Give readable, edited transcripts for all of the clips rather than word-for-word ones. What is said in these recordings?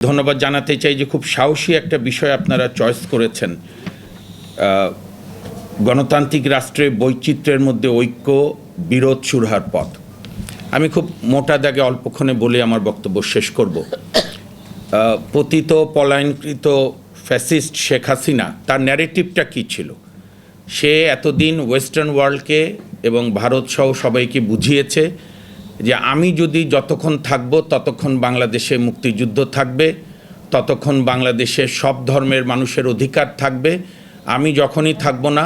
ধন্যবাদ জানাতে চাই যে খুব সাহসী একটা বিষয় আপনারা চয়েস করেছেন। গণতান্ত্রিক রাষ্ট্রে বৈচিত্র্যের মধ্যে ঐক্য, বিরোধ সুরাহার পথ। আমি খুব মোটা দাগে অল্পক্ষণে বলে আমার বক্তব্য শেষ করব। পতিত পলায়নকৃত ফ্যাসিস্ট শেখ হাসিনা তার ন্যারেটিভটা কী ছিল? সে এতদিন ওয়েস্টার্ন ওয়ার্ল্ডকে এবং ভারতসহ সবাইকে বুঝিয়েছে যে আমি যদি যতক্ষণ থাকব ততক্ষণ বাংলাদেশে মুক্তিযুদ্ধ থাকবে, ততক্ষণ বাংলাদেশে সব ধর্মের মানুষের অধিকার থাকবে। আমি যখনই থাকব না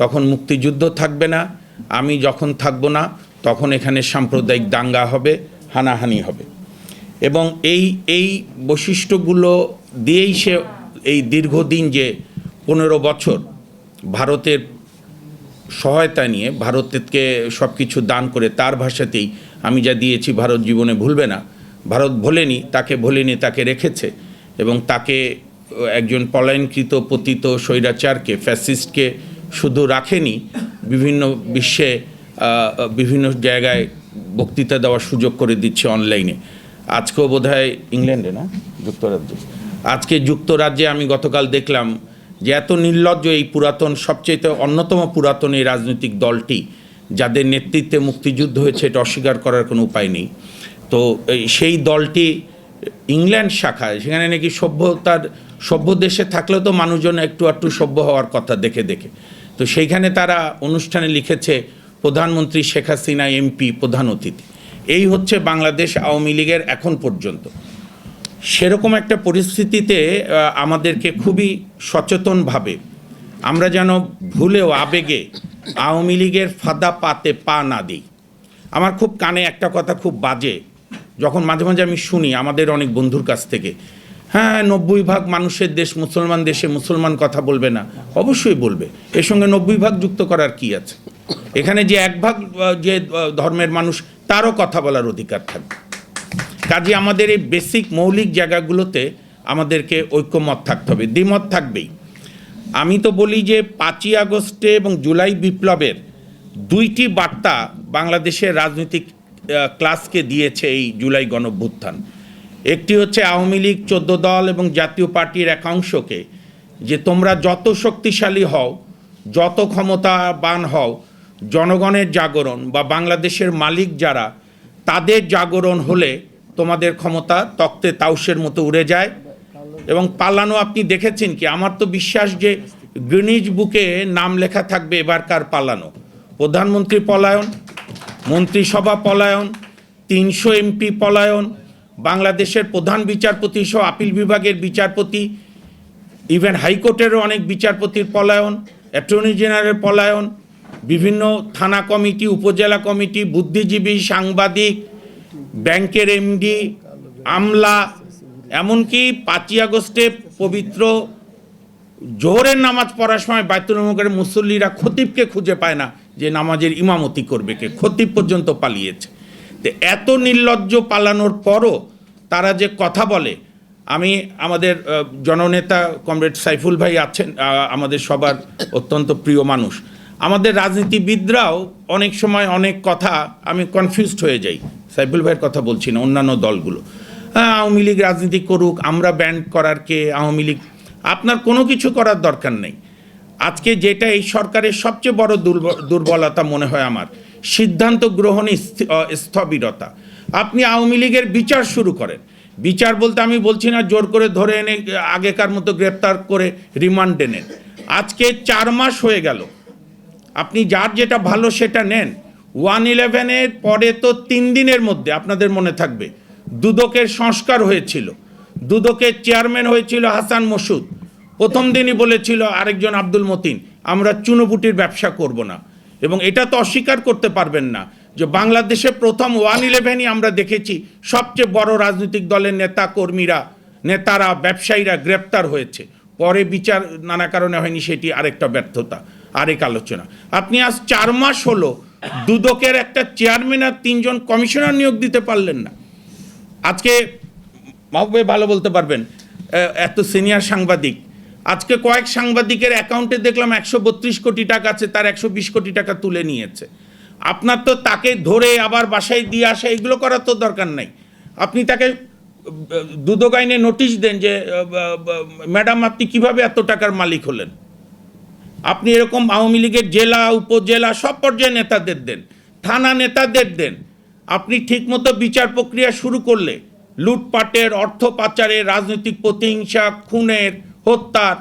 তখন মুক্তিযুদ্ধ থাকবে না, আমি যখন থাকব না তখন এখানে সাম্প্রদায়িক দাঙ্গা হবে, হানাহানি হবে। এবং এই বৈশিষ্ট্যগুলো দিয়েই সে এই দীর্ঘদিন যে 15 বছর ভারতের সহায়তা নিয়ে, ভারতকে সব কিছু দান করে, তার ভাষাতেই আমি যা দিয়েছি ভারত জীবনে ভুলবে না, ভারত ভোলেনি, তাকে ভোলেনি, তাকে রেখেছে। এবং তাকে একজন পলায়নকৃত পতিত স্বৈরাচারকে, ফ্যাসিস্টকে শুধু রাখেনি, বিভিন্ন বিশ্বে বিভিন্ন জায়গায় বক্তৃতা দেওয়ার সুযোগ করে দিচ্ছে অনলাইনে। আজকেও বোধহয় ইংল্যান্ডে না, যুক্তরাজ্যে, আজকে যুক্তরাজ্যে আমি গতকাল দেখলাম যে এত নির্লজ্জ এই পুরাতন, সবচেয়ে অন্যতম পুরাতন এই রাজনৈতিক দলটি, যাদের নেতৃত্বে মুক্তিযুদ্ধ হয়েছে, এটা অস্বীকার করার কোনো উপায় নেই। তো সেই দলটি ইংল্যান্ড শাখায়, সেখানে নাকি সভ্য দেশে থাকলেও তো মানুষজন একটু সভ্য হওয়ার কথা দেখে দেখে, তো সেইখানে তারা অনুষ্ঠানে লিখেছে প্রধানমন্ত্রী শেখ হাসিনা এমপি প্রধান অতিথি। এই হচ্ছে বাংলাদেশ আওয়ামী লীগের এখন পর্যন্ত। সেরকম একটা পরিস্থিতিতে আমাদেরকে খুবই সচেতনভাবে আমরা যেন ভুলেও আবেগে আওয়ামী লীগের ফাঁদা পাতে পা না দিই। আমার খুব কানে একটা কথা খুব বাজে, যখন মাঝে মাঝে আমি শুনি আমাদের অনেক বন্ধুর কাছ থেকে, হ্যাঁ 90% মানুষের দেশ, মুসলমান দেশে মুসলমান কথা বলবে না। অবশ্যই বলবে, এর সঙ্গে 90% যুক্ত করার কি আছে? এখানে যে 1% যে ধর্মের মানুষ, তারও কথা বলার অধিকার থাকবে। কাজে আমাদের এই বেসিক মৌলিক জায়গাগুলোতে আমাদেরকে ঐক্যমত থাকতে হবে, দ্বিমত থাকবেই। আমি তো বলি যে 5ই আগস্টে এবং জুলাই বিপ্লবের দুইটি বার্তা বাংলাদেশের রাজনৈতিক ক্লাসকে দিয়েছে এই জুলাই গণঅভ্যুত্থান। একটি হচ্ছে আওয়ামী লীগ 14 দল এবং জাতীয় পার্টির একাংশকে, যে তোমরা যত শক্তিশালী হও, যত ক্ষমতাবান হও, জনগণের জাগরণ বা বাংলাদেশের মালিক যারা, তাদের জাগরণ হলে তোমাদের ক্ষমতা তক্তে তাউসের মতো উড়ে যায়। এবং পালানো আপনি দেখেছেন কি? আমার তো বিশ্বাস যে গিনিজ বুকে নাম লেখা থাকবে এবারকার পালানো। প্রধানমন্ত্রী পলায়ন, মন্ত্রিসভা পলায়ন, 300 এমপি পলায়ন, বাংলাদেশের প্রধান বিচারপতি সহ আপিল বিভাগের বিচারপতি, ইভেন হাইকোর্টেরও অনেক বিচারপতির পলায়ন, অ্যাটর্নি জেনারেল পলায়ন, বিভিন্ন থানা কমিটি, উপজেলা কমিটি, বুদ্ধিজীবী, সাংবাদিক, ব্যাংকের এমডি, আমলা, এমনকি 5ই আগস্টে পবিত্র জোহরের নামাজ পড়ার সময় বাইতুল মুকাররমে মুসল্লিরা খতিবকে খুঁজে পায় না যে নামাজের ইমামতি করবে কে, খতিব পর্যন্ত পালিয়েছে। তো এত নির্লজ্জ পালানোর পরও তারা যে কথা বলে, আমি আমাদের জননেতা কমরেড সাইফুল ভাই আছেন, আমাদের সবার অত্যন্ত প্রিয় মানুষ। আমাদের রাজনীতিবিদরাও অনেক সময় অনেক কথা আমি কনফিউজড হয়ে যাই। সাইফুল ভাইয়ের কথা বলছি না, অন্যান্য দলগুলো, হ্যাঁ আওয়ামী লীগ রাজনীতি করুক, আমরা ব্যান্ড করার কে? আওয়ামী লীগ, আপনার কোনো কিছু করার দরকার নেই। আজকে যেটা এই সরকারের সবচেয়ে বড় দুর্বলতা মনে হয় আমার, সিদ্ধান্ত গ্রহণে স্থবিরতা। আপনি আওয়ামী লীগের বিচার শুরু করেন। বিচার বলতে আমি বলছি না জোর করে ধরে এনে আগেকার মতো গ্রেপ্তার করে রিমান্ডে নেন। আজকে 4 মাস হয়ে গেল, আপনি যার যেটা ভালো সেটা নেন। 111-এর পরে তো 3 দিনের মধ্যে আপনাদের মনে থাকবে দুদকের সংস্কার হয়েছিল, দুদকের চেয়ারম্যান হয়েছিল হাসান মসুদ। প্রথম দিনই বলেছিল আরেকজন আব্দুল মতিন, আমরা চুনোপুটির ব্যবসা করব না। এবং এটা তো অস্বীকার করতে পারবেন না যে বাংলাদেশে প্রথম 111-ই আমরা দেখেছি সবচেয়ে বড় রাজনৈতিক দলের নেতা কর্মীরা, নেতারা, ব্যবসায়ীরা গ্রেপ্তার হয়েছে। পরে বিচার নানা কারণে হয়নি, সেটি আরেকটা ব্যর্থতা, আরেক আলোচনা। আপনি আজ 4 মাস হলো দুদকের একটা চেয়ারম্যান আর 3 জন কমিশনার নিয়োগ দিতে পারলেন না। আজকে মাহবুবে ভালো বলতে পারবেন, এত সিনিয়র সাংবাদিক, আজকে কয়েক সাংবাদিকের অ্যাকাউন্টে দেখলাম 132 কোটি টাকা আছে, তার 120 কোটি টাকা তুলে নিয়েছে। আপনার তো তাকে ধরে আবার বাসায় দিয়ে আসা, এগুলো করার তো দরকার নাই। আপনি তাকে দুদক আইনে নোটিশ দেন যে ম্যাডাম আপনি কিভাবে এত টাকার মালিক হলেন। আপনি এরকম আওয়ামী লীগের জেলা উপজেলা সব পর্যায়ে নেতাদের দেন, থানা নেতাদের দেন। আপনি ঠিকমতো বিচার প্রক্রিয়া শুরু করলে লুটপাটের, অর্থ পাচারের, রাজনৈতিক প্রতিহিংসা, খুনের, হত্যার,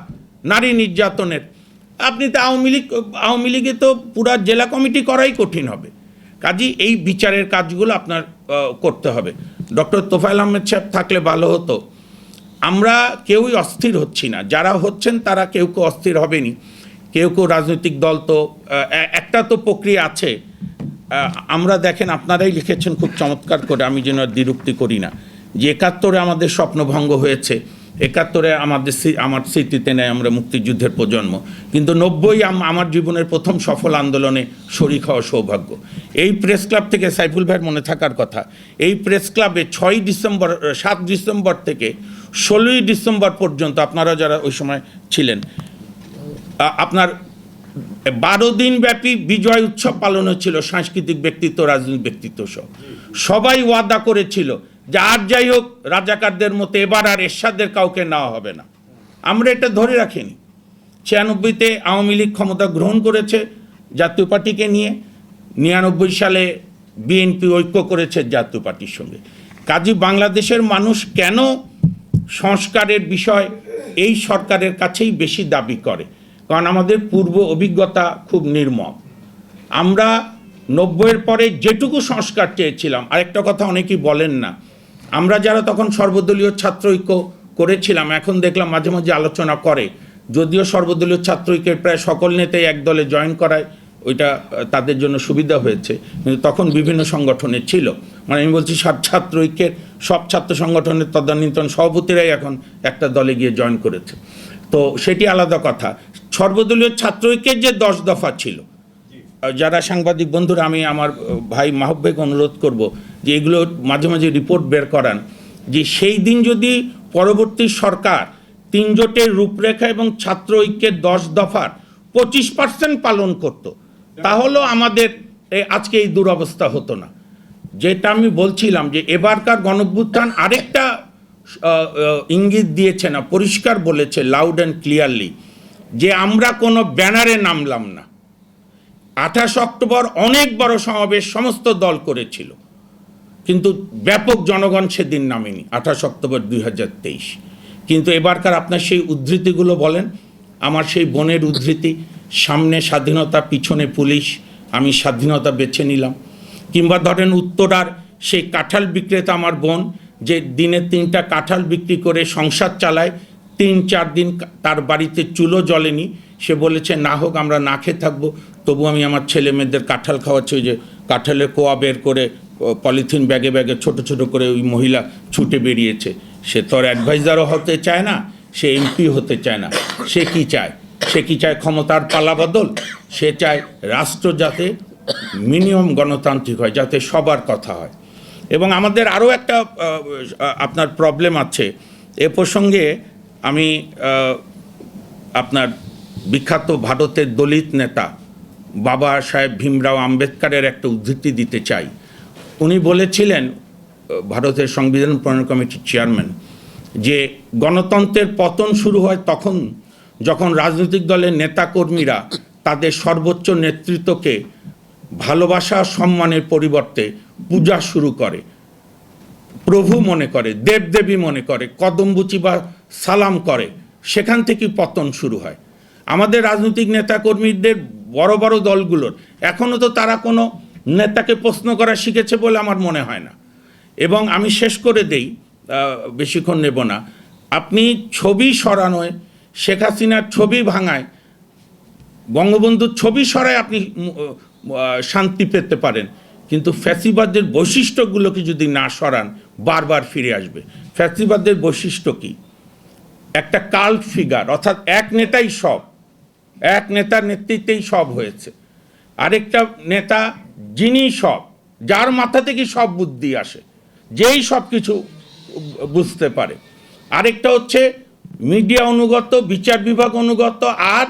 নারী নির্যাতনের, আপনি তো আওয়ামী লীগে তো পুরা জেলা কমিটি করাই কঠিন হবে। কাজেই এই বিচারের কাজগুলো আপনার করতে হবে। ডক্টর তোফায়েল আহমেদ সাহেব থাকলে ভালো হতো। আমরা কেউই অস্থির হচ্ছি না, যারা হচ্ছেন তারা কেউ অস্থির হবেনি। কেউ রাজনৈতিক দল তো একটা তো প্রক্রিয়া আছে। আমরা দেখেন, আপনারাই লিখেছেন খুব চমৎকার করে, আমি যেন দ্বিরুক্তি করি না, যে ৭১ আমাদের স্বপ্নভঙ্গ হয়েছে, ৭১ আমার স্মৃতিতে নেয় আমরা মুক্তিযুদ্ধের প্রজন্ম, কিন্তু ৯০ আমার জীবনের প্রথম সফল আন্দোলনে শরিক হওয়া সৌভাগ্য। এই প্রেস ক্লাব থেকে, সাইফুল ভাইয়ের মনে থাকার কথা, এই প্রেস ক্লাবে ৭ ডিসেম্বর থেকে ১৬ই ডিসেম্বর পর্যন্ত, আপনারা যারা ওই সময় ছিলেন, আপনার ১২ দিন ব্যাপী বিজয় উৎসব পালন হচ্ছিল, সাংস্কৃতিক ব্যক্তিত্ব, রাজনৈতিক ব্যক্তিত্ব সহ। সবাই ওয়াদা করেছিল যে আর যাই হোক রাজাকারদের মতো এবার আর এরশাদের কাউকে নেওয়া হবে না। আমরা এটা ধরে রাখিনি। ৯৬-তে আওয়ামী লীগ ক্ষমতা গ্রহণ করেছে জাতীয় পার্টিকে নিয়ে, ৯৯ সালে বিএনপি ঐক্য করেছে জাতীয় পার্টির সঙ্গে। কাজী বাংলাদেশের মানুষ কেন সংস্কারের বিষয় এই সরকারের কাছেই বেশি দাবি করে? কারণ আমাদের পূর্ব অভিজ্ঞতা খুব নির্মম। আমরা ৯০-এর পরে যেটুকু সংস্কার চেয়েছিলাম, আরেকটা কথা অনেকেই বলেন না, আমরা যারা তখন সর্বদলীয় ছাত্র ঐক্য করেছিলাম, এখন দেখলাম মাঝে মাঝে আলোচনা করে, যদিও সর্বদলীয় ছাত্র ঐক্যের প্রায় সকল নেতাই এক দলে জয়েন করায় ওইটা তাদের জন্য সুবিধা হয়েছে, কিন্তু তখন বিভিন্ন সংগঠনে ছিল। মানে আমি বলছি ছাত্র ঐক্যের সব ছাত্র সংগঠনের তদানীন্তন সভাপতিরাই এখন একটা দলে গিয়ে জয়েন করেছে, তো সেটি আলাদা কথা। সর্বদলীয় ছাত্র ঐক্যের যে 10 দফা ছিল, যারা সাংবাদিক বন্ধুরা, আমি আমার ভাই মাহবুব ভাইকে অনুরোধ করব যে এগুলো মাঝে মাঝে রিপোর্ট বের করান, যে সেই দিন যদি পরবর্তী সরকার ৩ জোটের রূপরেখা এবং ছাত্র ঐক্যের 10 দফার 25% পালন করত, তাহলেও আমাদের আজকে এই দুরবস্থা হতো না। যেটা আমি বলছিলাম যে এবারকার গণঅভ্যুত্থান আরেকটা ইঙ্গিত দিয়েছে না, পরিষ্কার বলেছে লাউড অ্যান্ড ক্লিয়ারলি, যে আমরা কোনো ব্যানারে নামলাম না। ২৮ অক্টোবর অনেক বড় সমাবেশ সমস্ত দল করেছিল, কিন্তু ব্যাপক জনগণ সেদিন নামেনি, ২৮ অক্টোবর ২০২৩। কিন্তু এবারকার আপনার সেই উদ্ধৃতিগুলো বলেন, আমার সেই বোনের উদ্ধৃতি, সামনে স্বাধীনতা পিছনে পুলিশ, আমি স্বাধীনতা বেছে নিলাম। কিংবা ধরেন উত্তরার সেই কাঁঠাল বিক্রেতা আমার বোন, যে দিনে 3টা কাঁঠাল বিক্রি করে সংসার চালায়, ৩-৪ দিন তার বাড়িতে চুলো জ্বলেনি, সে বলেছে না হোক আমরা না খেয়ে থাকবো, তবু আমি আমার ছেলে মেয়েদের কাঁঠাল খাওয়াচ্ছি। ওই যে কাঁঠালের কোয়া বের করে পলিথিন ব্যাগে ব্যাগে ছোট ছোট করে ওই মহিলা ছুটে বেরিয়েছে। সে তো আর অ্যাডভাইজারও হতে চায় না, সে এমপি হতে চায় না। সে কি চায়? সে কি চায় ক্ষমতার পালাবদল? সে চায় রাষ্ট্র যাতে মিনিমাম গণতান্ত্রিক হয়, যাতে সবার কথা হয়। এবং আমাদের আরও একটা আপনার প্রবলেম আছে এ প্রসঙ্গে। আমি আপনার বিখ্যাত ভারতের দলিত নেতা বাবা সাহেব ভীমরাও আম্বেদকরের একটা উদ্ধৃতি দিতে চাই। উনি বলেছিলেন, ভারতের সংবিধান প্রণয়ন কমিটির চেয়ারম্যান, যে গণতন্ত্রের পতন শুরু হয় তখন যখন রাজনৈতিক দলের নেতাকর্মীরা তাদের সর্বোচ্চ নেতৃত্বকে ভালোবাসা সম্মানের পরিবর্তে পূজা শুরু করে, প্রভু মনে করে, দেবদেবী মনে করে, কদমবুচি বা সালাম করে, সেখান থেকেই পতন শুরু হয়। আমাদের রাজনৈতিক নেতাকর্মীদের বড় বড় দলগুলোর এখনও তো তারা কোনো নেতাকে প্রশ্ন করা শিখেছে বলে আমার মনে হয় না। এবং আমি শেষ করে দেই, বেশিক্ষণ নেব না। আপনি ছবি সরানোয়, শেখ হাসিনার ছবি ভাঙায়, বঙ্গবন্ধুর ছবি সরায় আপনি শান্তি পেতে পারেন, কিন্তু ফ্যাসিবাদের বৈশিষ্ট্যগুলোকে যদি না সরান বারবার ফিরে আসবে। ফ্যাসিবাদের বৈশিষ্ট্য কি? একটা কাল্ট ফিগার, অর্থাৎ এক নেতাই সব, এক নেতার নেতৃত্বেই সব হয়েছে। আরেকটা নেতা যিনি সব, যার মাথা থেকে সব বুদ্ধি আসে, যেই সব কিছু বুঝতে পারে। আরেকটা হচ্ছে মিডিয়া অনুগত, বিচার বিভাগ অনুগত, আর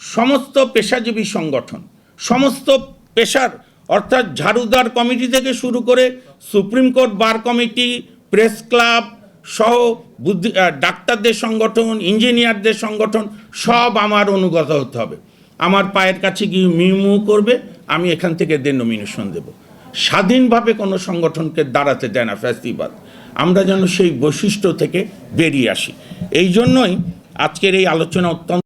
সমস্ত পেশাজীবী সংগঠন, সমস্ত পেশার, অর্থাৎ ঝাড়ুদার কমিটি থেকে শুরু করে supreme court bar committee, press club, সহ ডাক্তারদের সংগঠন, ইঞ্জিনিয়ারদের সংগঠন সব আমার অনুগত হতে হবে। আমার পায়ের কাছে গিয়ে মিউ করবে, আমি এখান থেকে নমিনেশন দেব। স্বাধীনভাবে কোনো সংগঠনকে দাঁড়াতে দেয় না ফ্যাসিবাদ। আমরা যেন সেই বৈশিষ্ট্য থেকে বেরিয়ে আসি। এই জন্যই আজকের এই আলোচনা অত্যন্ত